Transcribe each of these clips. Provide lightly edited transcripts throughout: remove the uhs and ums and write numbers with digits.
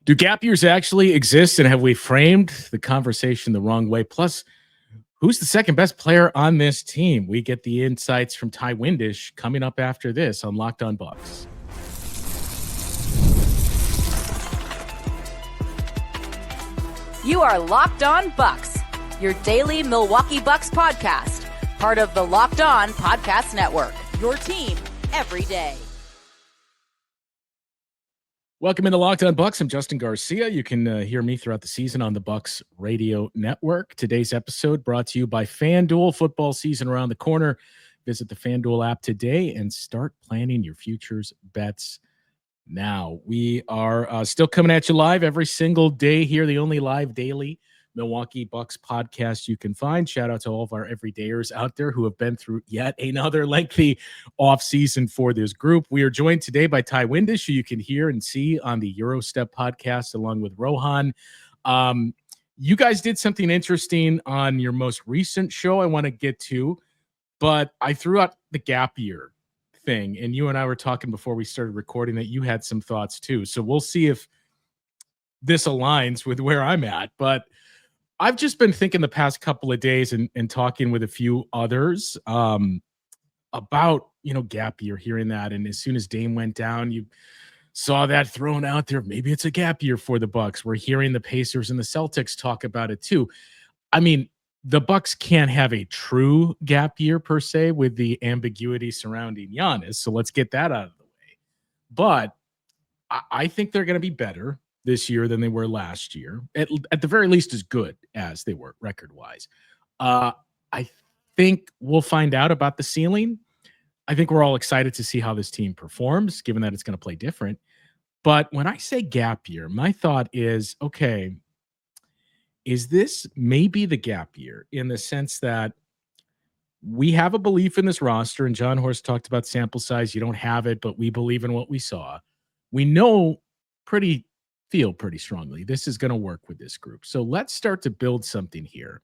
Do gap years actually exist, and have we framed the conversation the wrong way? Plus, who's the second best player on this team? We get the insights from Ty Windish coming up after this on Locked On Bucks. You are Locked On Bucks, your daily Milwaukee Bucks podcast, part of the Locked On Podcast Network, your team every day. Welcome into Locked On Bucks. I'm Justin Garcia. You can hear me throughout the season on the Bucks Radio Network. Today's episode brought to you by FanDuel. Football season around the corner. Visit the FanDuel app today and start planning your futures bets now. We are still coming at you live every single day here, the only live daily Milwaukee Bucks podcast you can find. Shout out to all of our everydayers out there who have been through yet another lengthy offseason for this group. We are joined today by Ty Windish, who you can hear and see on the Eurostep podcast along with Rohan. You guys did something interesting on your most recent show I want to get to, but I threw out the gap year thing, and you and I were talking before we started recording that you had some thoughts too. So we'll see if this aligns with where I'm at, but I've just been thinking the past couple of days and talking with a few others about, gap year, hearing that. And as soon as Dame went down, you saw that thrown out there. Maybe it's a gap year for the Bucks. We're hearing the Pacers and the Celtics talk about it too. I mean, the Bucks can't have a true gap year per se with the ambiguity surrounding Giannis. So let's get that out of the way. But I think they're going to be better this year than they were last year, at the very least as good as they were record-wise. I think we'll find out about the ceiling. I think we're all excited to see how this team performs, given that it's going to play different. But when I say gap year, my thought is, okay, is this maybe the gap year in the sense that we have a belief in this roster, and John Horst talked about sample size. You don't have it, but we believe in what we saw. We feel pretty strongly this is going to work with this group. So let's start to build something here.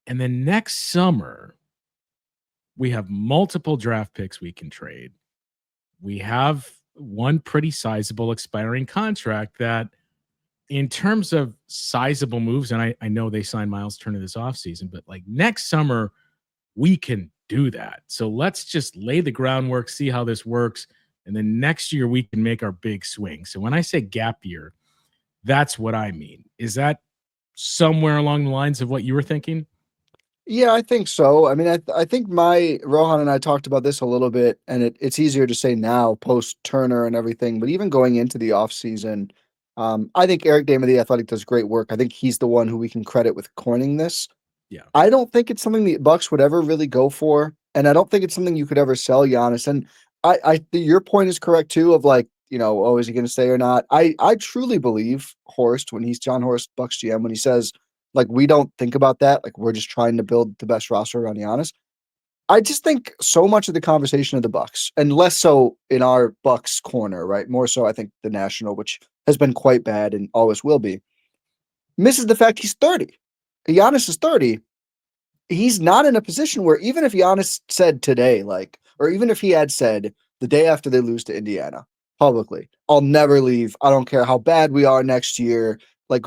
And then next summer, we have multiple draft picks we can trade. We have one pretty sizable expiring contract that, in terms of sizable moves, and I know they signed Myles Turner this offseason, but like next summer, we can do that. So let's just lay the groundwork, see how this works. And then next year we can make our big swing. So when I say gap year, that's what I mean. Is that somewhere along the lines of what you were thinking? Yeah, I think so. I mean, I think Rohan and I talked about this a little bit, and it's easier to say now post Turner and everything. But even going into the offseason, I think Eric Dame of The Athletic does great work. I think he's the one who we can credit with coining this. Yeah. I don't think it's something the Bucks would ever really go for, and I don't think it's something you could ever sell Giannis. And your point is correct too, of like, is he going to stay or not? I truly believe Horst, when he's John Horst, Bucks GM, when he says, like, we don't think about that, like, we're just trying to build the best roster around Giannis. I just think so much of the conversation of the Bucks, and less so in our Bucks corner, right? More so, I think the national, which has been quite bad and always will be, misses the fact he's 30. Giannis is 30. He's not in a position where, even if Giannis said today, like, or even if he had said the day after they lose to Indiana publicly, I'll never leave. I don't care how bad we are next year. Like,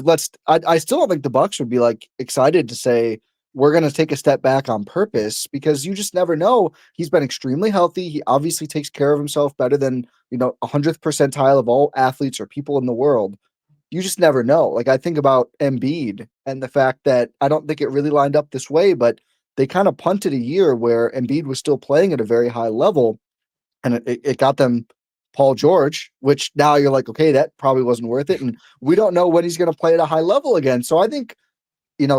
I still don't think the Bucks would be like excited to say we're going to take a step back on purpose, because you just never know. He's been extremely healthy. He obviously takes care of himself better than, 100th percentile of all athletes or people in the world. You just never know. Like, I think about Embiid and the fact that I don't think it really lined up this way, but they kind of punted a year where Embiid was still playing at a very high level, and it got them Paul George, which now you're like, okay, that probably wasn't worth it. And we don't know when he's going to play at a high level again. So I think,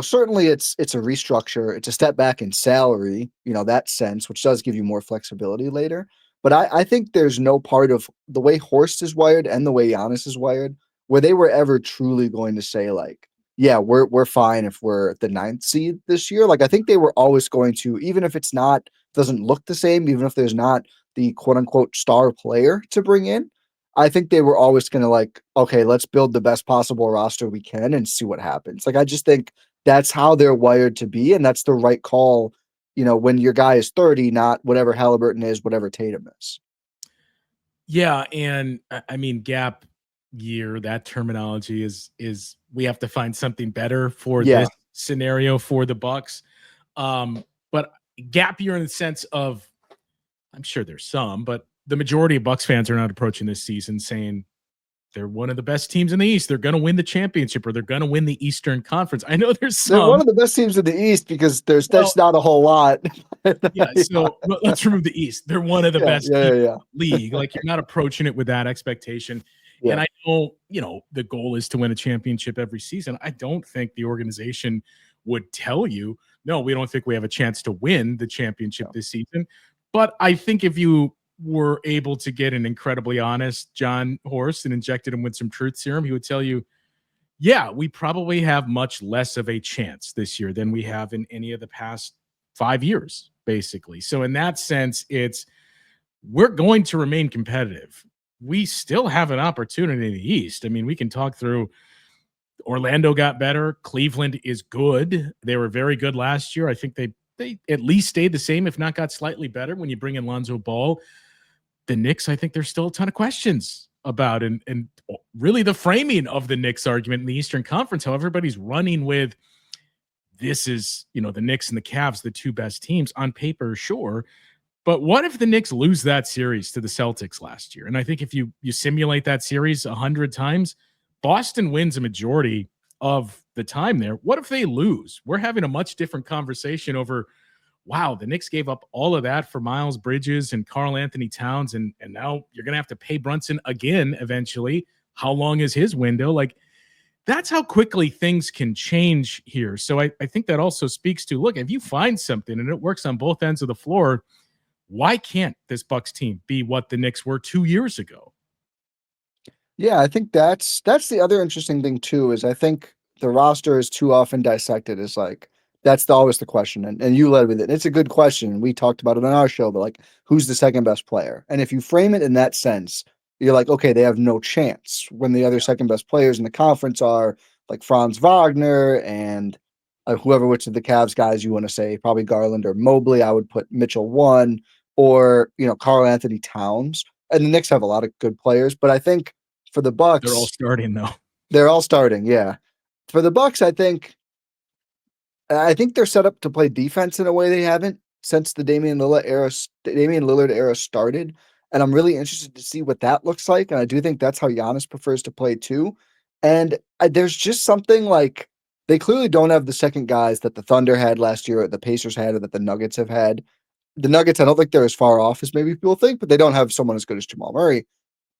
certainly it's a restructure. It's a step back in salary, that sense, which does give you more flexibility later. But I think there's no part of the way Horst is wired and the way Giannis is wired where they were ever truly going to say, like, yeah, we're fine if we're the 9th seed this year. Like, I think they were always going to, even if it's not, doesn't look the same, even if there's not the quote unquote star player to bring in, I think they were always going to, like, okay, let's build the best possible roster we can and see what happens. Like, I just think that's how they're wired to be. And that's the right call, when your guy is 30, not whatever Halliburton is, whatever Tatum is. Yeah. And I mean, gap year, that terminology is we have to find something better for Yeah. this scenario for the Bucks. But gap year in the sense of, I'm sure there's some, but the majority of Bucks fans are not approaching this season saying they're one of the best teams in the East. They're going to win the championship, or they're going to win the Eastern Conference. I know there's some. They're one of the best teams in the East because that's Well, not a whole lot. Yeah, so let's remove the East. They're one of the best teams in the league. Like, you're not approaching it with that expectation. Yeah. And I know, the goal is to win a championship every season. I don't think the organization would tell you, no, we don't think we have a chance to win the championship this season. But I think if you were able to get an incredibly honest John Horst and injected him with some truth serum, he would tell you, yeah, we probably have much less of a chance this year than we have in any of the past 5 years, basically. So in that sense, we're going to remain competitive. We still have an opportunity in the East. I mean, we can talk through Orlando got better. Cleveland is good. They were very good last year. I think they at least stayed the same, if not got slightly better when you bring in Lonzo Ball. The Knicks, I think there's still a ton of questions about, and really the framing of the Knicks argument in the Eastern Conference, how everybody's running with this is, the Knicks and the Cavs, the two best teams on paper, sure. But what if the Knicks lose that series to the Celtics last year? And I think if you simulate that series 100 times, Boston wins a majority of the time there. What if they lose? We're having a much different conversation over, wow, the Knicks gave up all of that for Miles Bridges and Karl Anthony Towns, and now you're going to have to pay Brunson again eventually. How long is his window? Like, that's how quickly things can change here. So I think that also speaks to, look, if you find something and it works on both ends of the floor, why can't this Bucks team be what the Knicks were 2 years ago? Yeah, I think that's the other interesting thing too, is I think the roster is too often dissected as like, that's always the question. And you led with it. It's a good question. We talked about it on our show, but like, who's the second best player? And if you frame it in that sense, you're like, okay, they have no chance when the other second best players in the conference are like Franz Wagner and whoever, which of the Cavs guys you want to say, probably Garland or Mobley. I would put Mitchell 1, or, Karl Anthony Towns. And the Knicks have a lot of good players, but I think for the Bucks, they're all starting though. They're all starting, yeah. For the Bucks, I think they're set up to play defense in a way they haven't since the Damian Lillard era started. And I'm really interested to see what that looks like. And I do think that's how Giannis prefers to play too. And there's just something like, they clearly don't have the second guys that the Thunder had last year, or the Pacers had, or that the Nuggets have had. The Nuggets, I don't think they're as far off as maybe people think, but they don't have someone as good as Jamal Murray.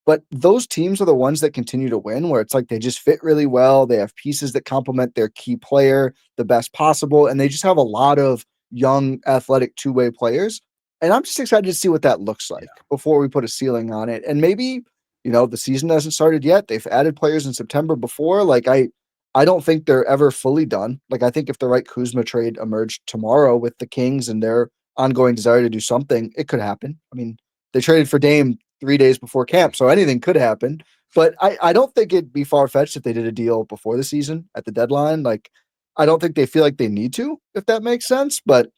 But those teams are the ones that continue to win, where it's like they just fit really well. They have pieces that complement their key player the best possible, and they just have a lot of young, athletic two-way players. And I'm just excited to see what that looks like before we put a ceiling on it. And maybe, the season hasn't started yet. They've added players in September before. Like, I don't think they're ever fully done. Like, I think if the right Kuzma trade emerged tomorrow with the Kings and their ongoing desire to do something, it could happen. I mean, they traded for Dame 3 days before camp, so anything could happen. But I don't think it'd be far-fetched if they did a deal before the season at the deadline. Like, I don't think they feel like they need to, if that makes sense. But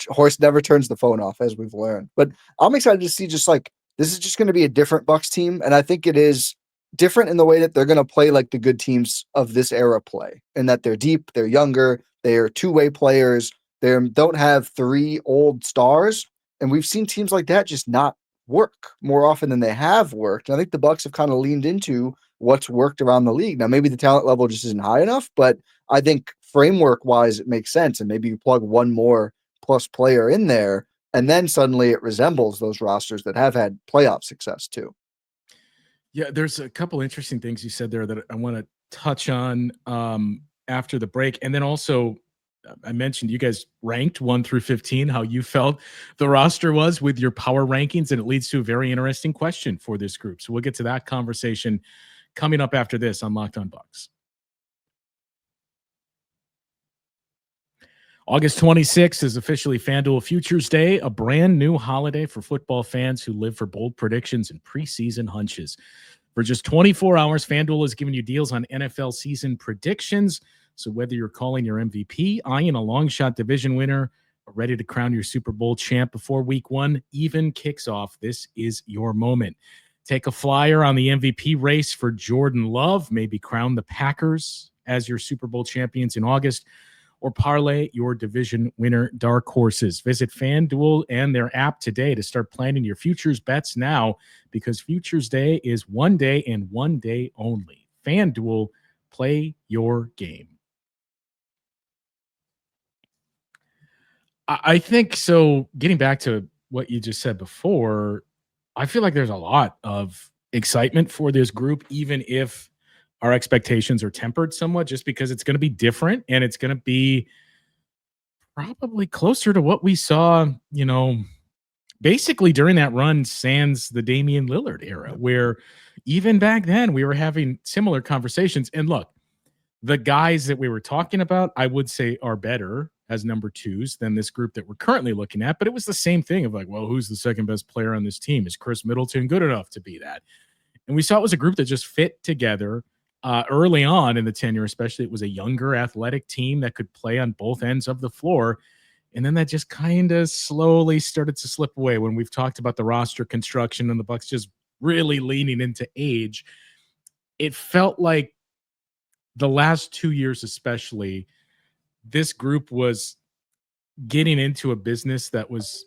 Horst never turns the phone off, as we've learned. But I'm excited to see, just like, this is just going to be a different Bucks team. And I think it is different in the way that they're going to play like the good teams of this era play, and that they're deep, they're younger, they're two-way players. They don't have 3 old stars. And we've seen teams like that just not work more often than they have worked. And I think the Bucks have kind of leaned into what's worked around the league. Now, maybe the talent level just isn't high enough, but I think framework wise, it makes sense. And maybe you plug one more plus player in there, and then suddenly it resembles those rosters that have had playoff success too. Yeah, there's a couple interesting things you said there that I want to touch on after the break. And then also, I mentioned you guys ranked 1 through 15, how you felt the roster was with your power rankings, and it leads to a very interesting question for this group. So we'll get to that conversation coming up after this on Locked On Bucks. August 26th is officially FanDuel Futures Day, a brand new holiday for football fans who live for bold predictions and preseason hunches. For just 24 hours, FanDuel is giving you deals on NFL season predictions. So whether you're calling your MVP, eyeing a long shot division winner, or ready to crown your Super Bowl champ before week 1 even kicks off, this is your moment. Take a flyer on the MVP race for Jordan Love, maybe crown the Packers as your Super Bowl champions in August, or parlay your division winner dark horses. Visit FanDuel and their app today to start planning your futures bets now, because Futures Day is one day and one day only. FanDuel, play your game. I think so. Getting back to what you just said before, I feel like there's a lot of excitement for this group, even if our expectations are tempered somewhat, just because it's going to be different and it's going to be probably closer to what we saw, basically during that run sans the Damian Lillard era, where even back then we were having similar conversations. And look, the guys that we were talking about, I would say are better as number twos than this group that we're currently looking at. But it was the same thing of like, well, who's the second best player on this team? Is Chris Middleton good enough to be that? And we saw it was a group that just fit together early on in the tenure, especially. It was a younger athletic team that could play on both ends of the floor. And then that just kind of slowly started to slip away when we've talked about the roster construction and the Bucks just really leaning into age. It felt like the last 2 years, especially, this group was getting into a business that was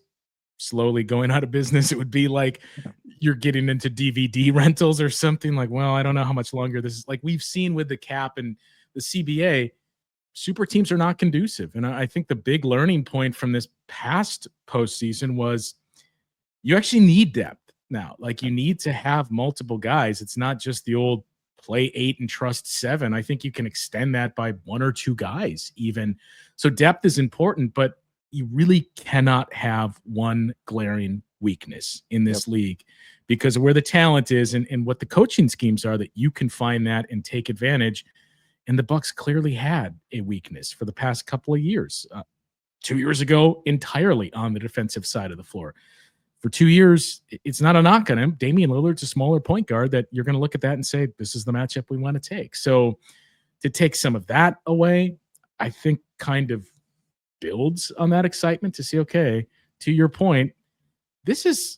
slowly going out of business. It would be like you're getting into DVD rentals or something. Like, well, I don't know how much longer this is. Like we've seen with the cap and the CBA, super teams are not conducive. And I think the big learning point from this past postseason was you actually need depth now. Like you need to have multiple guys. It's not just the old play 8 and trust 7. I think you can extend that by 1 or 2 guys even. So depth is important, but you really cannot have one glaring weakness in this league because of where the talent is and what the coaching schemes are, that you can find that and take advantage. And the Bucks clearly had a weakness for the past couple of years. 2 years ago, entirely on the defensive side of the floor. For 2 years, it's not a knock on him. Damian Lillard's a smaller point guard that you're going to look at that and say, this is the matchup we want to take. So to take some of that away, I think kind of builds on that excitement to see, okay, to your point, this is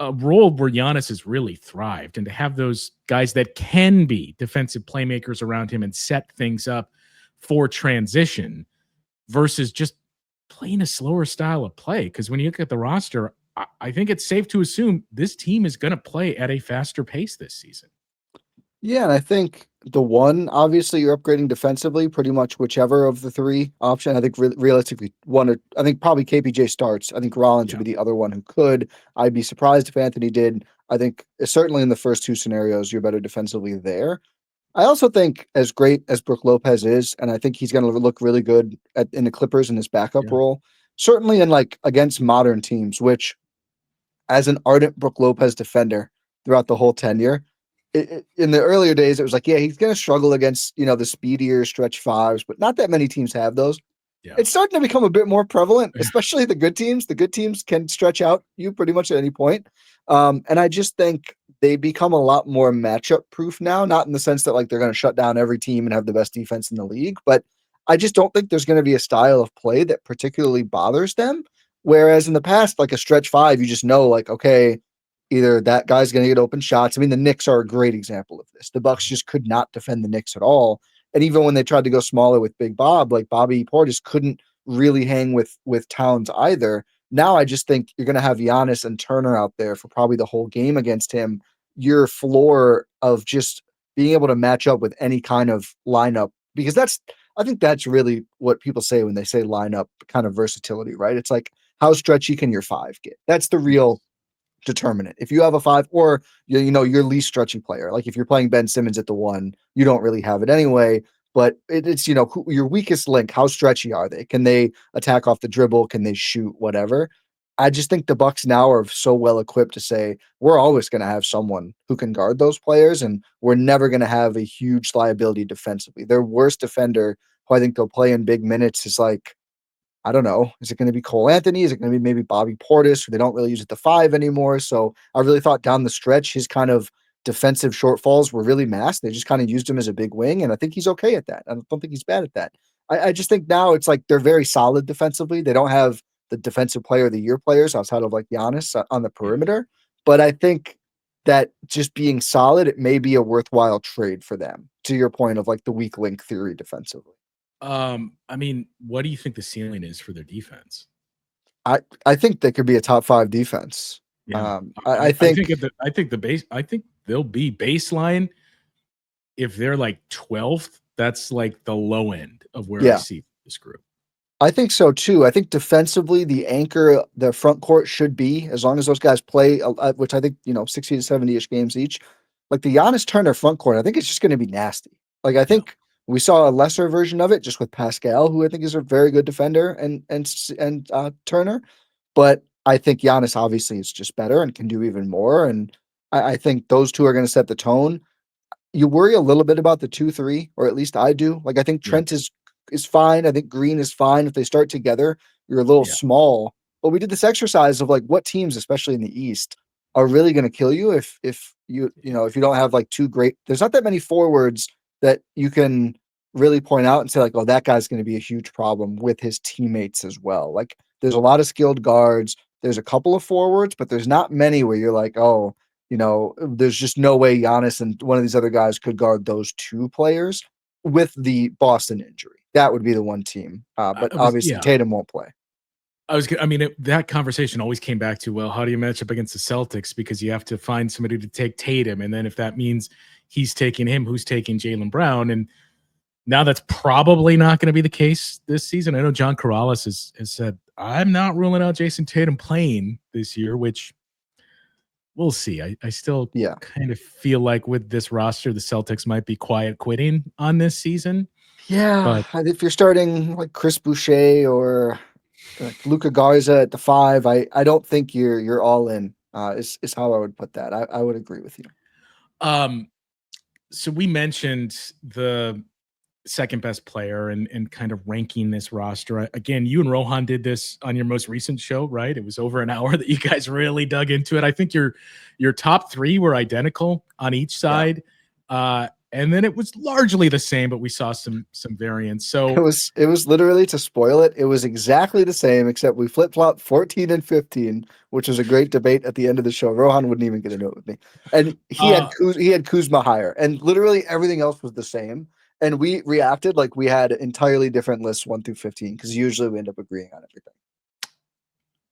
a role where Giannis has really thrived, and to have those guys that can be defensive playmakers around him and set things up for transition versus just playing a slower style of play. Because when you look at the roster, I think it's safe to assume this team is going to play at a faster pace this season. Yeah, and I think the one, obviously, you're upgrading defensively, pretty much whichever of the 3 option. I think realistically, I think probably KPJ starts. I think Rollins would be the other one who could. I'd be surprised if Anthony did. I think certainly in the first 2 scenarios, you're better defensively there. I also think, as great as Brook Lopez is, and I think he's going to look really good in the Clippers in his backup role, certainly in like against modern teams, which as an ardent Brook Lopez defender throughout the whole tenure, in the earlier days, it was like, yeah, he's going to struggle against, the speedier stretch 5s, but not that many teams have those. Yeah. It's starting to become a bit more prevalent, especially the good teams. The good teams can stretch out you pretty much at any point. And I just think they become a lot more matchup proof now, not in the sense that like they're going to shut down every team and have the best defense in the league, but I just don't think there's going to be a style of play that particularly bothers them. Whereas in the past, like a stretch 5, you just know, like, okay, either that guy's going to get open shots. I mean, the Knicks are a great example of this. The Bucks just could not defend the Knicks at all. And even when they tried to go smaller with Big Bob, like Bobby Portis couldn't really hang with Towns either. Now I just think you're going to have Giannis and Turner out there for probably the whole game against him. Your floor of just being able to match up with any kind of lineup, because I think that's really what people say when they say lineup kind of versatility, right? It's like, how stretchy can your 5 get? That's the real determinant. If you have a 5 or your least stretchy player, like if you're playing Ben Simmons at the 1, you don't really have it anyway, but it's your weakest link. How stretchy are they? Can they attack off the dribble? Can they shoot? Whatever. I just think the Bucks now are so well equipped to say we're always going to have someone who can guard those players, and we're never going to have a huge liability defensively. Their worst defender, who I think they'll play in big minutes, is like, I don't know. Is it going to be Cole Anthony? Is it going to be maybe Bobby Portis, who they don't really use at the 5 anymore? So I really thought down the stretch, his kind of defensive shortfalls were really masked. They just kind of used him as a big wing, and I think he's okay at that. I don't think he's bad at that. I just think now it's like they're very solid defensively. They don't have the defensive player of the year players outside of like Giannis on the perimeter. But I think that just being solid, it may be a worthwhile trade for them, to your point of like the weak link theory defensively. I mean, what do you think the ceiling is for their defense? I think they could be a top 5 defense. Yeah. I think I think they'll be baseline. If they're like 12th, that's like the low end of where I yeah, see this group. I think so too. I think defensively, the anchor, the front court should be, as long as those guys play, which I think, 60 to 70-ish games each, like the Giannis Turner front court, I think it's just going to be nasty. Like, I Yeah. think we saw a lesser version of it just with Pascal, who I think is a very good defender, and Turner. But I think Giannis obviously is just better and can do even more. And I think those two are going to set the tone. You worry a little bit about the 2-3, or at least I do. Like, I think Yeah. Trent is fine. I think Green is fine. If they start together, you're a little Yeah. small. But we did this exercise of like what teams, especially in the East, are really going to kill you if if you don't have like two great. There's not that many forwards that you can really point out and say like, oh, that guy's going to be a huge problem with his teammates as well. Like, there's a lot of skilled guards. There's a couple of forwards, but there's not many where you're like, oh, there's just no way Giannis and one of these other guys could guard those two players with the Boston injury. That would be the one team. But obviously Tatum won't play. That conversation always came back to, well, how do you match up against the Celtics? Because you have to find somebody to take Tatum. And then if that means he's taking him, who's taking Jaylen Brown? And now that's probably not going to be the case this season. I know John Corrales has said, I'm not ruling out Jason Tatum playing this year, which we'll see. I still kind of feel like with this roster, the Celtics might be quiet quitting on this season. Yeah, but if you're starting like Chris Boucher or like Luka Garza at the 5, I don't think you're all in. Is how I would put that. I would agree with you. So we mentioned the second best player and kind of ranking this roster. Again, you and Rohan did this on your most recent show, right? It was over an hour that you guys really dug into it. I think your top 3 were identical on each side. Yeah. And then it was largely the same, but we saw some variance. So it was literally, to spoil it, it was exactly the same, except we flip-flopped 14 and 15, which was a great debate at the end of the show. Rohan wouldn't even get a note with me. And he had Kuzma higher, and literally everything else was the same. And we reacted like we had entirely different lists 1 through 15, because usually we end up agreeing on everything.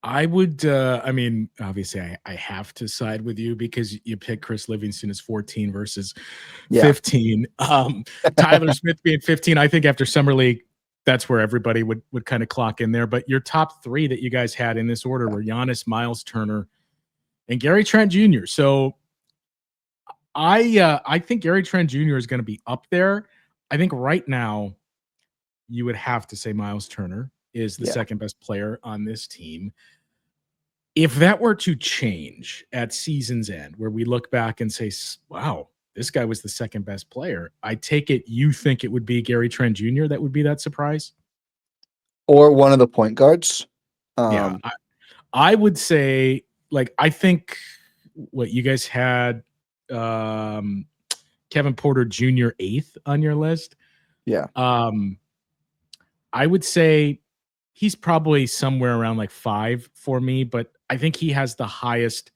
I would, obviously I have to side with you because you pick Chris Livingston as 14 versus 15. Tyler Smith being 15, I think after Summer League, that's where everybody would kind of clock in there. But your top 3 that you guys had in this order were Giannis, Myles Turner, and Gary Trent Jr. So I think Gary Trent Jr. is going to be up there. I think right now you would have to say Myles Turner is the second best player on this team. If that were to change at season's end, where we look back and say, wow, this guy was the second best player, I take it you think it would be Gary Trent Jr. that would be that surprise? Or one of the point guards? I would say, like, I think what you guys had Kevin Porter Jr. 8th on your list. Yeah. I would say he's probably somewhere around like 5 for me, but I think he has the highest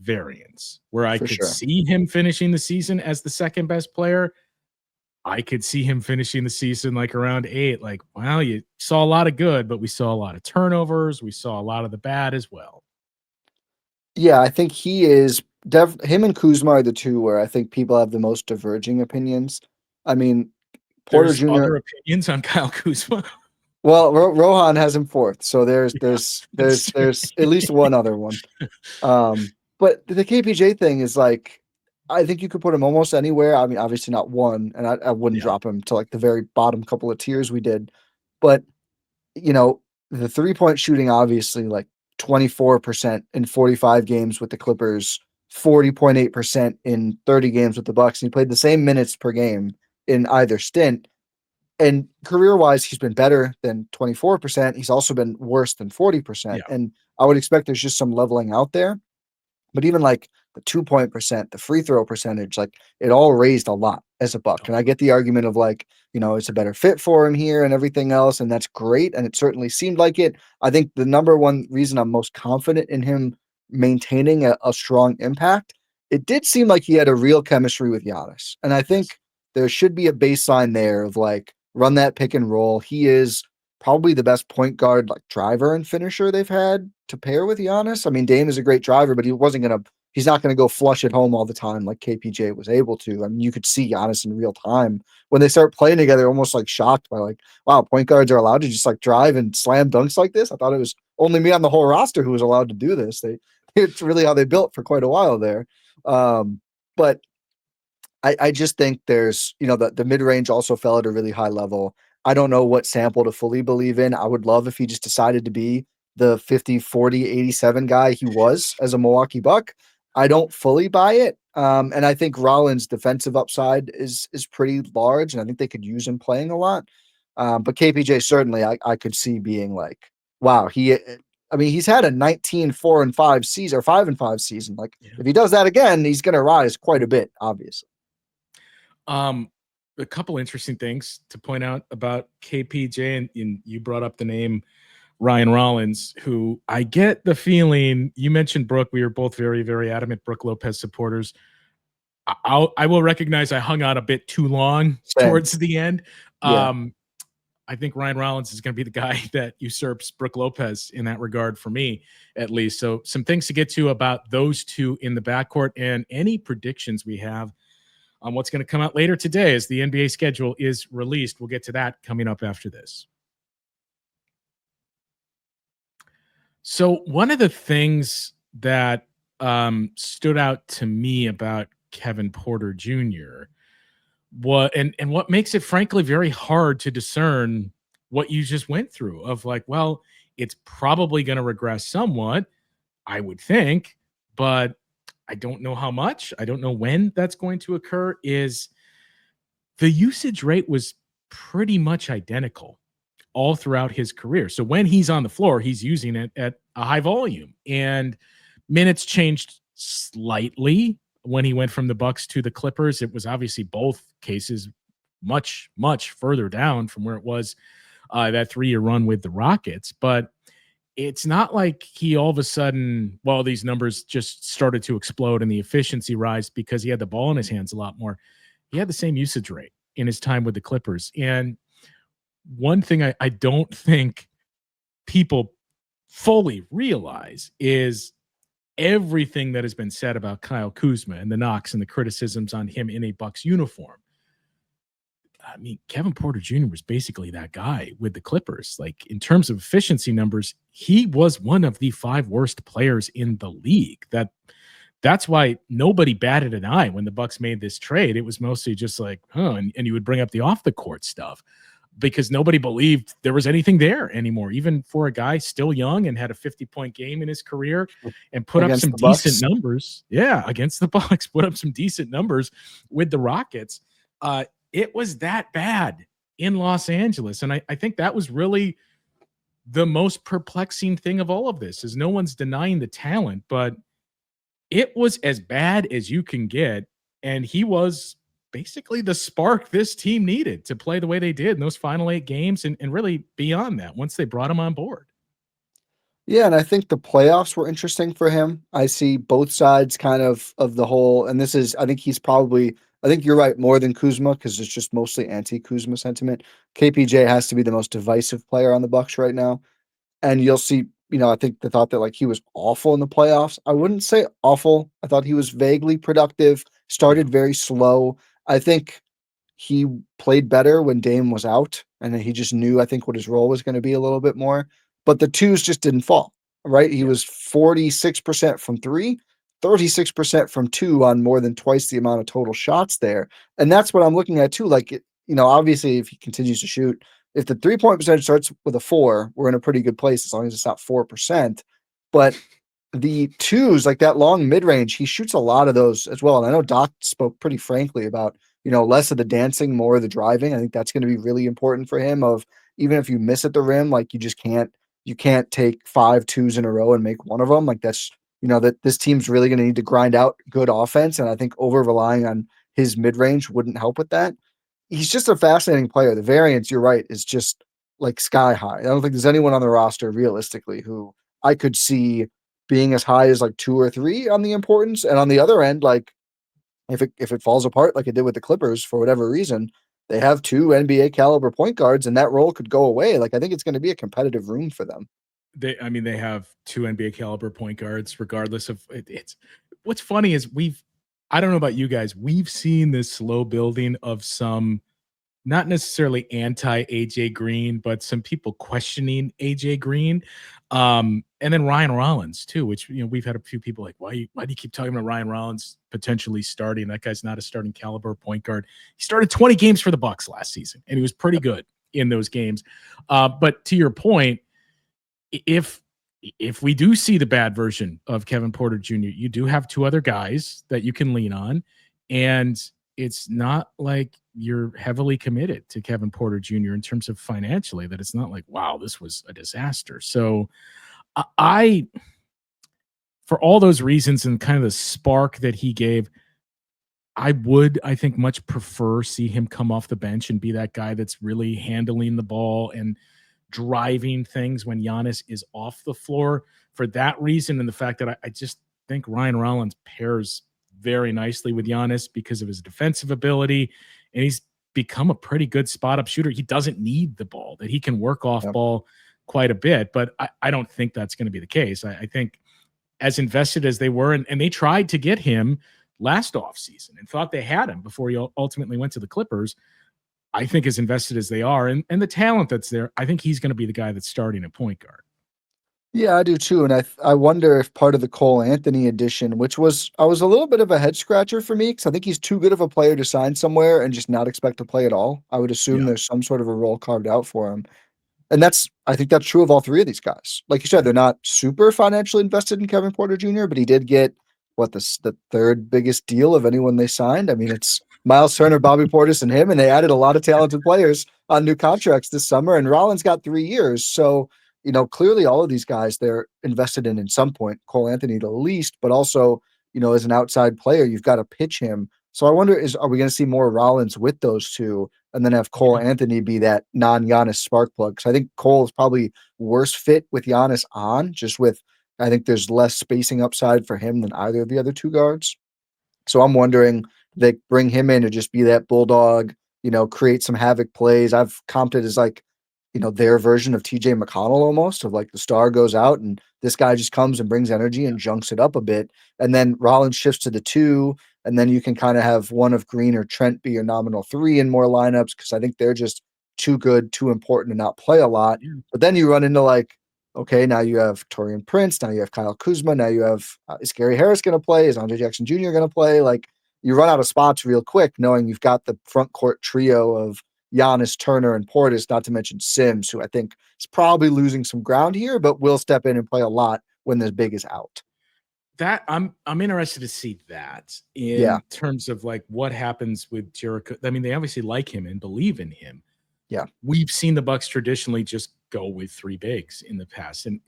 variance where I could see him finishing the season as the second best player. I could see him finishing the season like around 8. Like, wow, you saw a lot of good, but we saw a lot of turnovers. We saw a lot of the bad as well. Yeah, I think he is him and Kuzma are the 2 where I think people have the most diverging opinions. I mean, Porter Jr. Other opinions on Kyle Kuzma. Well, Rohan has him 4th, so there's at least one other one. But the KPJ thing is like, I think you could put him almost anywhere. I mean, obviously not 1, and I wouldn't drop him to like the very bottom couple of tiers we did. But the 3-point shooting, obviously, like 24% in 45 games with the Clippers, 40.8% in 30 games with the Bucks. And he played the same minutes per game in either stint. And career-wise, he's been better than 24%. He's also been worse than 40%. Yeah. And I would expect there's just some leveling out there. But even like the 2-point percent, the free throw percentage, like it all raised a lot as a Buck. And I get the argument of like, it's a better fit for him here and everything else. And that's great. And it certainly seemed like it. I think the number one reason I'm most confident in him maintaining a strong impact it did seem like he had a real chemistry with Giannis. And I think there should be a baseline there of like run that pick and roll. He is probably the best point guard, like driver and finisher they've had to pair with Giannis. I mean, Dame is a great driver, but he's not going to go flush it home all the time like KPJ was able to. I mean, you could see Giannis in real time when they start playing together, almost like shocked by like, wow, point guards are allowed to just like drive and slam dunks like this. I thought it was only me on the whole roster who was allowed to do this. It's really how they built for quite a while there. But I just think there's, the mid range also fell at a really high level. I don't know what sample to fully believe in. I would love if he just decided to be the 50, 40, 87 guy he was as a Milwaukee Buck. I don't fully buy it. And I think Rollins' defensive upside is pretty large, and I think they could use him playing a lot. But KPJ certainly I could see being like, wow, he's had a 19-4-5 season or 5-5 season. Like if he does that again, he's going to rise quite a bit, obviously. A couple interesting things to point out about KPJ, and you brought up the name Ryan Rollins, who I get the feeling you mentioned Brook. We were both very, very adamant Brook Lopez supporters. I will recognize I hung out a bit too long towards the end. Yeah. I think Ryan Rollins is going to be the guy that usurps Brook Lopez in that regard for me, at least. So some things to get to about those two in the backcourt and any predictions we have on what's going to come out later today as the NBA schedule is released. We'll get to that coming up after this. So one of the things that stood out to me about Kevin Porter Jr. and what makes it frankly very hard to discern what you just went through of like, well, it's probably going to regress somewhat, I would think, but I don't know how much. I don't know when that's going to occur. Is the usage rate was pretty much identical all throughout his career. So when he's on the floor, he's using it at a high volume, and minutes changed slightly when he went from the Bucks to the Clippers. It was obviously both cases much, much further down from where it was that 3-year run with the Rockets. But it's not like he all of a sudden, these numbers just started to explode and the efficiency rise because he had the ball in his hands a lot more. He had the same usage rate in his time with the Clippers. And one thing I don't think people fully realize is everything that has been said about Kyle Kuzma and the knocks and the criticisms on him in a Bucks uniform. I mean, Kevin Porter Jr. was basically that guy with the Clippers. Like in terms of efficiency numbers, he was one of the 5 worst players in the league. That's why nobody batted an eye when the Bucks made this trade. It was mostly just like, and you would bring up the off the court stuff because nobody believed there was anything there anymore, even for a guy still young and had a 50-point game in his career and put up some decent numbers. Yeah, against the Bucks, put up some decent numbers with the Rockets. It was that bad in Los Angeles. And I think that was really the most perplexing thing of all of this is no one's denying the talent, but it was as bad as you can get. And he was basically the spark this team needed to play the way they did in those final 8 games and really beyond that once they brought him on board. Yeah, and I think the playoffs were interesting for him. I see both sides kind of the whole, and this is, I think you're right, more than Kuzma, because it's just mostly anti-Kuzma sentiment. KPJ has to be the most divisive player on the Bucks right now. And you'll see, I think the thought that like he was awful in the playoffs. I wouldn't say awful. I thought he was vaguely productive, started very slow. I think he played better when Dame was out, and he just knew, I think, what his role was going to be a little bit more. But the twos just didn't fall, right? He was 46% from 3, 36% from 2 on more than twice the amount of total shots there. And that's what I'm looking at too. Like, obviously if he continues to shoot, if the 3-point percentage starts with a 4, we're in a pretty good place as long as it's not 4%. But the twos, like that long mid-range, he shoots a lot of those as well. And I know Doc spoke pretty frankly about, less of the dancing, more of the driving. I think that's going to be really important for him of even if you miss at the rim, like you can't take 5 twos in a row and make one of them. Like that's, that this team's really going to need to grind out good offense. And I think over relying on his mid-range wouldn't help with that. He's just a fascinating player. The variance, you're right, is just like sky high. I don't think there's anyone on the roster realistically who I could see being as high as like 2 or 3 on the importance. And on the other end, like if it falls apart like it did with the Clippers for whatever reason, they have 2 NBA caliber point guards and that role could go away. Like I think it's going to be a competitive room for them. They have 2 NBA caliber point guards, regardless of it's what's funny is I don't know about you guys, we've seen this slow building of some not necessarily anti AJ Green, but some people questioning AJ Green. And then Ryan Rollins too, which we've had a few people like, why do you keep talking about Ryan Rollins potentially starting? That guy's not a starting caliber point guard. He started 20 games for the Bucks last season, and he was pretty good in those games. But to your point, if we do see the bad version of Kevin Porter Jr., you do have 2 other guys that you can lean on, and it's not like you're heavily committed to Kevin Porter Jr. in terms of financially, that it's not like, wow, this was a disaster. So I for all those reasons and kind of the spark that he gave, I think, much prefer see him come off the bench and be that guy that's really handling the ball and driving things when Giannis is off the floor. For that reason, and the fact that I just think Ryan Rollins pairs very nicely with Giannis because of his defensive ability, and he's become a pretty good spot up shooter. He doesn't need the ball, that he can work off ball quite a bit, but I don't think that's going to be the case. I think as invested as they were, and they tried to get him last offseason and thought they had him before he ultimately went to the Clippers. I think as invested as they are and the talent that's there, I think he's going to be the guy that's starting at point guard. Yeah, I do too. And I wonder if part of the Cole Anthony addition, which was a little bit of a head scratcher for me, because I think he's too good of a player to sign somewhere and just not expect to play at all. I would assume there's some sort of a role carved out for him. And I think that's true of all 3 of these guys. Like you said, they're not super financially invested in Kevin Porter Jr., but he did get the 3rd biggest deal of anyone they signed. I mean, it's Myles Turner, Bobby Portis, and him, and they added a lot of talented players on new contracts this summer. And Rollins got 3 years, so clearly all of these guys they're invested in some point. Cole Anthony the least, but also as an outside player, you've got to pitch him. So I wonder, are we going to see more Rollins with those 2, and then have Cole Anthony be that non-Giannis spark plug? Because I think Cole is probably worse fit with Giannis I think there's less spacing upside for him than either of the other 2 guards. So I'm wondering, they bring him in to just be that bulldog, create some havoc plays. I've comped it as like, their version of TJ McConnell almost, of like the star goes out and this guy just comes and brings energy and junks it up a bit. And then Rollins shifts to the 2, and then you can kind of have one of Green or Trent be your nominal 3 in more lineups, because I think they're just too good, too important to not play a lot. But then you run into like, okay, now you have Taurean Prince, now you have Kyle Kuzma, now you have is Gary Harris going to play? Is Andre Jackson Jr. going to play? Like, you run out of spots real quick, knowing you've got the front court trio of Giannis, Turner, and Portis, not to mention Sims, who I think is probably losing some ground here, but will step in and play a lot when the big is out. That I'm interested to see that in terms of like what happens with Jericho. I mean, they obviously like him and believe in him. Yeah. We've seen the Bucks traditionally just go with 3 bigs in the past. And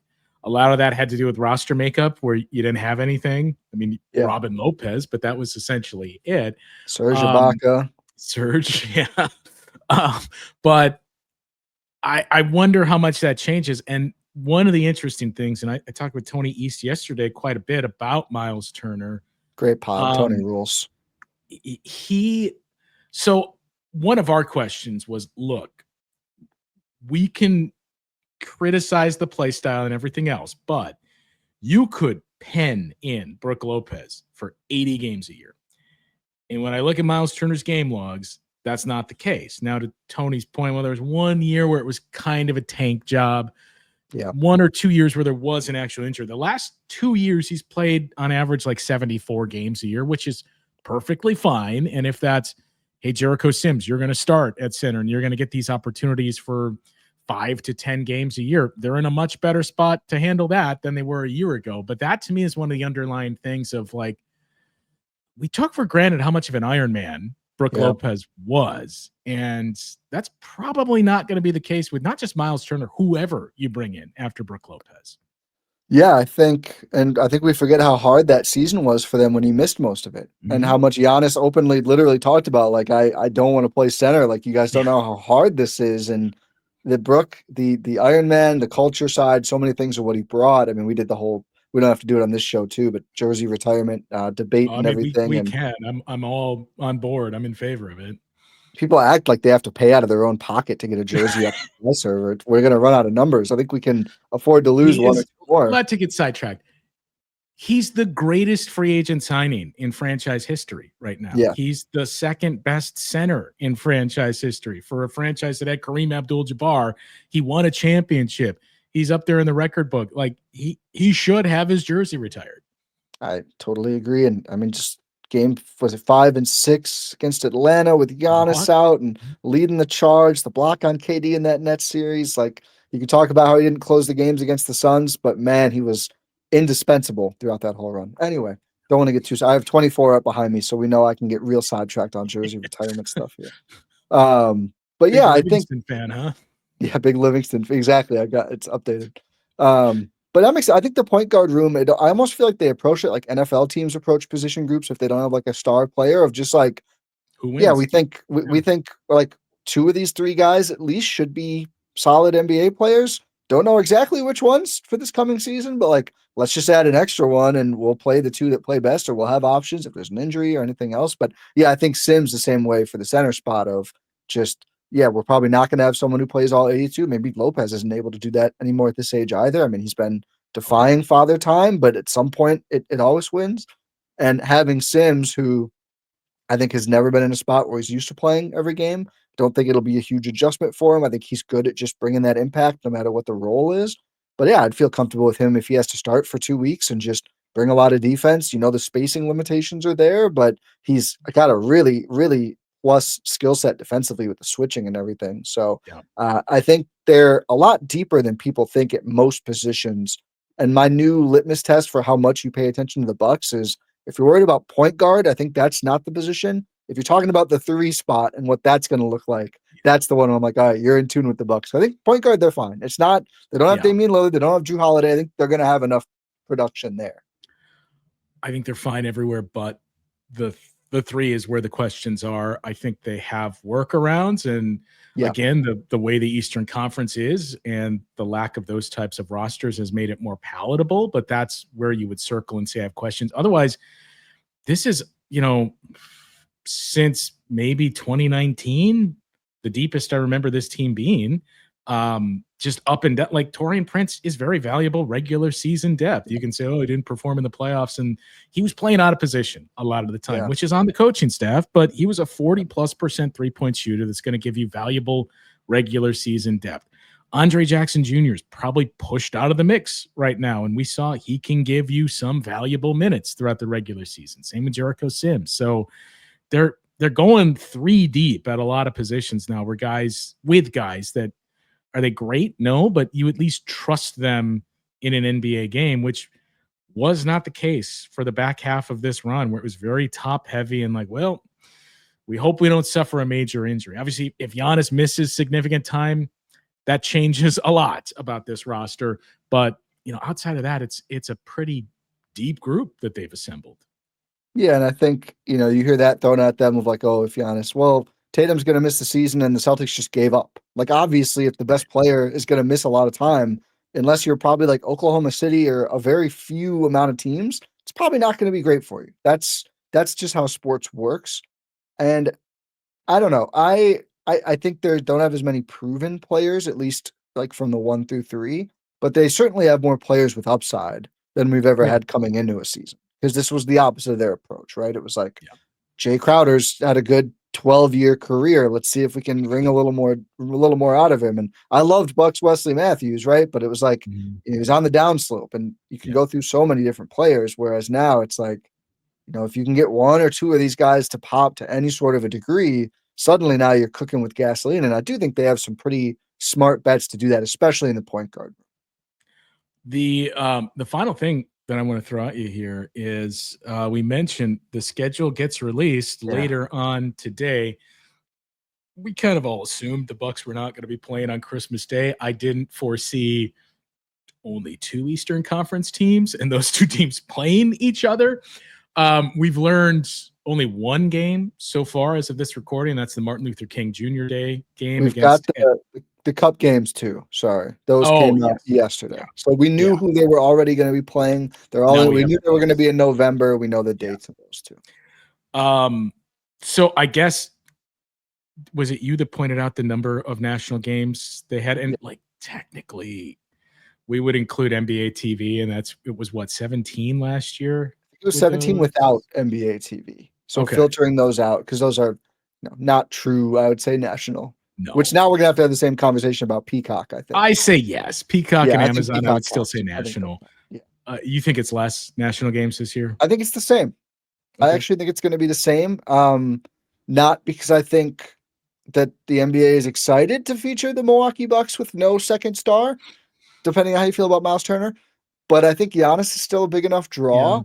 a lot of that had to do with roster makeup where you didn't have anything. I mean, Robin Lopez, but that was essentially it. Serge Ibaka. Serge, yeah. But I wonder how much that changes. And one of the interesting things, and I talked with Tony East yesterday quite a bit about Myles Turner. Great pod, Tony rules. So one of our questions was, look, we can criticize the play style and everything else, but you could pen in Brook Lopez for 80 games a year. And when I look at Myles Turner's game logs, that's not the case. Now, to Tony's point, well, there was 1 year where it was kind of a tank job. 1 or 2 years where there was an actual injury. The last 2 years, he's played on average like 74 games a year, which is perfectly fine. And if that's, hey, Jericho Sims, you're going to start at center and you're going to get these opportunities for 5 to 10 games a year, they're in a much better spot to handle that than they were a year ago. But that to me is one of the underlying things of like, we took for granted how much of an Iron Man Brook Lopez was. And that's probably not going to be the case with not just Myles Turner, whoever you bring in after Brook Lopez. Yeah, I think we forget how hard that season was for them when he missed most of it, and how much Giannis openly literally talked about, like, I don't want to play center. Like, you guys don't know how hard this is. And the Brook, the Iron Man, the culture side, so many things are what he brought. I mean, we we don't have to do it on this show too, but jersey retirement debate I and mean, everything. we And can. I'm all on board. I'm in favor of it. people act like they have to pay out of their own pocket to get a jersey up my server. We're going to run out of numbers. I think we can afford to lose one or two more. Not to get sidetracked. He's the greatest free agent signing in franchise history right now. Yeah. He's the second best center in franchise history for a franchise that had Kareem Abdul-Jabbar. He won a championship. He's up there in the record book. Like he should have his jersey retired. I totally agree. And I mean, just game, was it 5 and 6 against Atlanta with Giannis out and leading the charge, the block on KD in that Nets series. Like, you can talk about how he didn't close the games against the Suns, but man, he was indispensable throughout that whole run. Anyway, don't want to get too. I have 24 up behind me, so we know I can get real sidetracked on jersey retirement stuff here. But Big yeah, Livingston fan, huh? Yeah, big Livingston. Exactly. I got it's updated. But that makes I think the point guard room, I almost feel like they approach it like NFL teams approach position groups if they don't have like a star player of just like, who wins? Yeah, we think like 2 of these 3 guys at least should be solid NBA players. Don't know exactly which ones for this coming season, but like, let's just add an extra one and we'll play the 2 that play best, or we'll have options if there's an injury or anything else. But yeah, I think Sims the same way for the center spot of just, yeah, we're probably not going to have someone who plays all 82. Maybe Lopez isn't able to do that anymore at this age either. I mean, he's been defying father time, but at some point it always wins. And having Sims, who I think has never been in a spot where he's used to playing every game, don't think it'll be a huge adjustment for him. I think he's good at just bringing that impact no matter what the role is. But yeah, I'd feel comfortable with him if he has to start for 2 weeks and just bring a lot of defense. You know, the spacing limitations are there, but he's got a really, really plus skill set defensively with the switching and everything. So I think they're a lot deeper than people think at most positions. And my new litmus test for how much you pay attention to the Bucks is, if you're worried about point guard, I think that's not the position. If you're talking about the 3 spot and what that's going to look like, that's the one where I'm like, all right, you're in tune with the Bucks. I think point guard, they're fine. It's not, they don't have Damian Lillard, they don't have Drew Holiday. I think they're going to have enough production there. I think they're fine everywhere, but the 3 is where the questions are. I think they have workarounds, and again, the way the Eastern Conference is and the lack of those types of rosters has made it more palatable, but that's where you would circle and say I have questions. Otherwise, this is, since maybe 2019, the deepest I remember this team being. Just up and down. Like, Taurean Prince is very valuable regular season depth. You can say, oh, he didn't perform in the playoffs, and he was playing out of position a lot of the time, which is on the coaching staff, but he was a 40+% 3-point shooter that's going to give you valuable regular season depth. Andre Jackson Jr. is probably pushed out of the mix right now, and we saw he can give you some valuable minutes throughout the regular season. Same with Jericho Sims. So they're going 3 deep at a lot of positions now, where guys that, are they great? No, but you at least trust them in an NBA game, which was not the case for the back half of this run, where it was very top heavy and like, well, we hope we don't suffer a major injury. Obviously, if Giannis misses significant time, that changes a lot about this roster. But, outside of that, it's a pretty deep group that they've assembled. Yeah, and I think, you hear that thrown at them of like, oh, if Giannis, well, Tatum's going to miss the season and the Celtics just gave up. Like, obviously, if the best player is going to miss a lot of time, unless you're probably like Oklahoma City or a very few amount of teams, it's probably not going to be great for you. That's just how sports works. And I don't know. I think they don't have as many proven players, at least like from the 1 through 3, but they certainly have more players with upside than we've ever had coming into a season. Because this was the opposite of their approach, right? It was like, Jay Crowder's had a good 12-year career. Let's see if we can wring a little more out of him. And I loved Bucks Wesley Matthews, right? But it was like he was on the downslope, and you can go through so many different players. Whereas now it's like, if you can get 1 or 2 of these guys to pop to any sort of a degree, suddenly now you're cooking with gasoline. And I do think they have some pretty smart bets to do that, especially in the point guard. The final thing that I want to throw at you here is we mentioned the schedule gets released later on today. We kind of all assumed the Bucks were not going to be playing on Christmas Day. I didn't foresee only 2 Eastern Conference teams and those 2 teams playing each other. We've learned only 1 game so far as of this recording. That's the Martin Luther King Jr. Day game. the cup games too. Sorry, those Oh, came out yes. yesterday, Yeah. so we knew Yeah. who they were already going to be playing. Now we We have knew the they were going to dates. be in November. We know the Yeah. dates of those two. So I guess was it you that pointed out the number of national games they had? And like technically, we would include NBA TV, and it was what 17 last year It was with 17 those. without NBA TV, so Okay, filtering those out because those are not true. I would say national. Which no, now we're gonna have the same conversation about Peacock. I think. I say yes. Peacock Yeah, and I think Amazon, I Peacock would still say counts. I think that national. counts. Yeah, You think it's less national games this year? I think it's the same. I Okay. actually think it's going to be the same. Not because I think that the NBA is excited to feature the Milwaukee Bucks with no second star, depending on how you feel about Myles Turner. But I think Giannis is still a big enough Yeah. draw,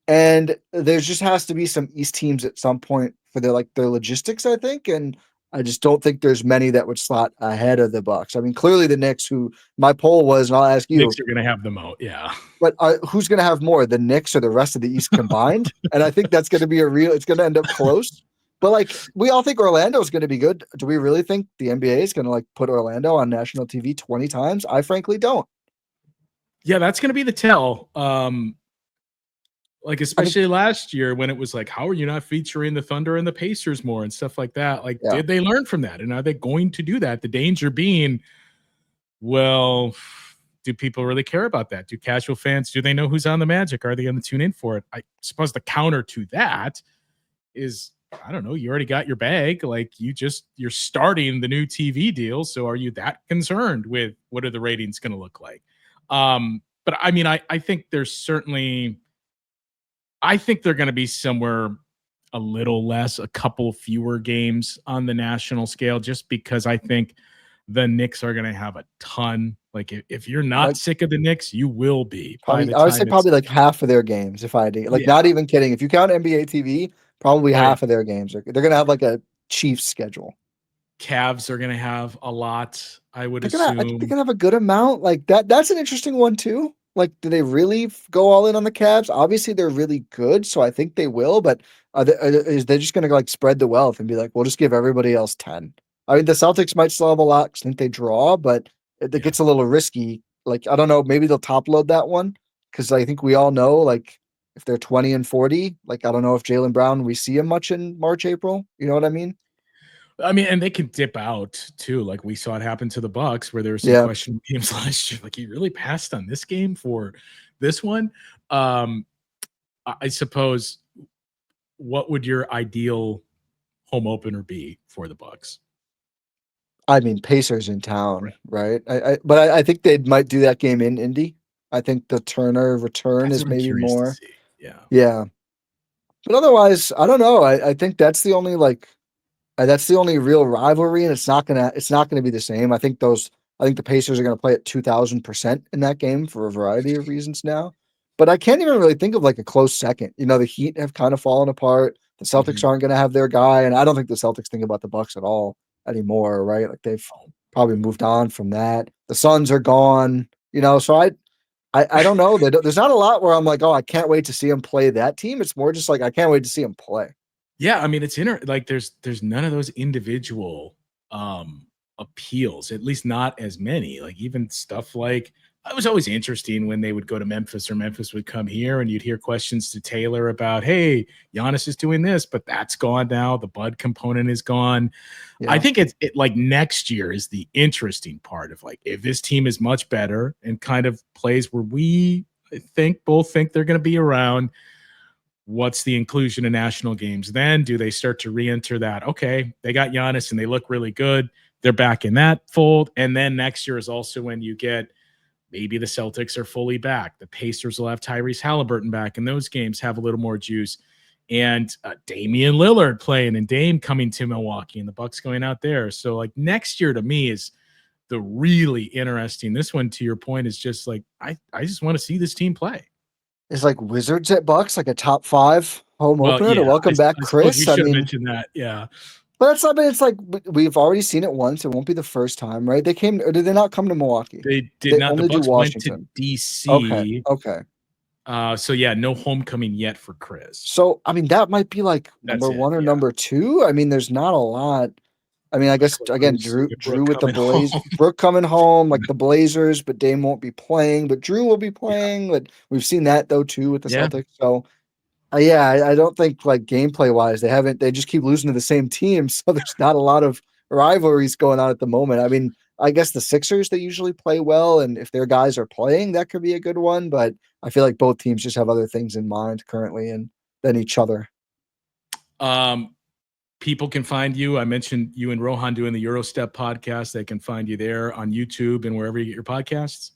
and there just has to be some East teams at some point for their logistics. I think, and I just don't think there's many that would slot ahead of the Bucks. I mean, clearly the Knicks, who my poll was, and I'll ask you, Knicks are going to have them out. Yeah. but who's going to have more, the Knicks or the rest of the East combined? And I think that's going to be it's going to end up close. But like, we all think Orlando is going to be good. Do we really think the NBA is going to like put Orlando on national TV 20 times? I frankly don't. Yeah, that's going to be the tell. Like I think, especially last year when it was like, how are you not featuring the Thunder and the Pacers more and stuff like that? Like, yeah, did they learn from that? And are they going to do that? The danger being, well, do people really care about that? Do casual fans, do they know who's on the Magic? Are they going to tune in for it? I suppose the counter to that is, I don't know, you already got your bag. Like you're starting the new TV deal. So are you that concerned with what are the ratings going to look like? But I mean, I think there's certainly, I think they're going to be somewhere a little less, a couple fewer games on the national scale, just because I think the Knicks are going to have a ton. Like if you're not like sick of the Knicks, you will be by probably, the I would say time it's probably like half of their games. If I had to, like, yeah, not even kidding. If you count NBA TV, probably right. half of their games they're going to have like a Chiefs schedule. Cavs are going to have a lot, I would I think they're assume. gonna have a good amount. Like that. That's an interesting one too. Like, do they really go all in on the Cavs? Obviously, they're really good, so I think they will. But is they just gonna like spread the wealth and be like, we'll just give everybody else 10? I mean, the Celtics might still have a lot because I think they draw, but it Yeah. gets a little risky. Like, I don't know. Maybe they'll top load that one because I think we all know, like, if they're 20 and 40, like, I don't know if Jaylen Brown, we see him much in March, April. You know what I mean? I mean, and they can dip out too. Like we saw it happen to the Bucks, where there were some Yeah. questionable games last year. Like he really passed on this game for this one. Um, I suppose. What would your ideal home opener be for the Bucks? I mean, Pacers in town, right? But I think they might do that game in Indy. I think the Turner return That's is what I'm maybe curious to more. see. Yeah. Yeah. But otherwise, I don't know. I think that's the only that's the only real rivalry, and it's not gonna be the same. I think the Pacers are gonna play at 2000% in that game for a variety of reasons now. But I can't even really think of like a close second. You know, the Heat have kind of fallen apart. The Celtics Mhm. aren't gonna have their guy, and I don't think the Celtics think about the Bucks at all anymore, right? Like they've probably moved on from that. The Suns are gone, you know, so I don't know. There's not a lot where I'm like, oh, I can't wait to see him play that team. It's more just like I can't wait to see him play. Yeah, I mean, it's like there's none of those individual appeals, at least not as many. Like even stuff like it was always interesting when they would go to Memphis or Memphis would come here and you'd hear questions to Taylor about, hey, Giannis is doing this, but that's gone now. The Bud component is gone. I Yeah. think it like next year is the interesting part of like if this team is much better and kind of plays where we both think they're going to be around. What's the inclusion in national games? Then do they start to re-enter that? Okay, they got Giannis and they look really good. They're back in that fold. And then next year is also when you get maybe the Celtics are fully back. The Pacers will have Tyrese Halliburton back, and those games have a little more juice. And Damian Lillard playing and Dame coming to Milwaukee and the Bucks going out there. So like next year to me is the really interesting. This one, to your point, is just like I just want to see this team play. Is like Wizards at Bucks like a top 5 home Well, opener to yeah, welcome back I suppose we Chris? I should have mean, mentioned that. Yeah. but that's not. I mean, it's like we've already seen it once. It won't be the first time, right? They came, or did they not come to Milwaukee? They did They not. The only do Bucks went to Washington. Okay, DC. okay. So yeah, no homecoming yet for Chris. So I mean, that might be like That's number it. 1 or Yeah. number 2. I mean, there's not a lot. I mean, I guess again, Drew with the Blazers, Brook coming home, like the Blazers, but Dame won't be playing, but Drew will be playing. But we've seen that though too with the Celtics. So I don't think like gameplay wise, they just keep losing to the same team. So there's not a lot of rivalries going on at the moment. I mean, I guess the Sixers, they usually play well. And if their guys are playing, that could be a good one. But I feel like both teams just have other things in mind currently than each other. People can find you. I mentioned you and Rohan doing the Eurostep podcast. They can find you there on YouTube and wherever you get your podcasts.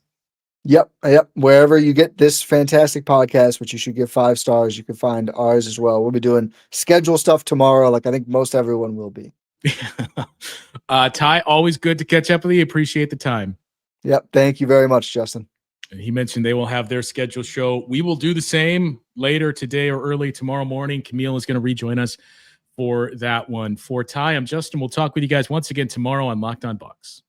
Yep. Wherever you get this fantastic podcast, which you should give 5 stars, you can find ours as well. We'll be doing schedule stuff tomorrow, like I think most everyone will be. Ty, always good to catch up with you. Appreciate the time. Yep. Thank you very much, Justin. He mentioned they will have their schedule show. We will do the same later today or early tomorrow morning. Camille is going to rejoin us for that one. For Ty, I'm Justin. We'll talk with you guys once again tomorrow on Locked On Bucks.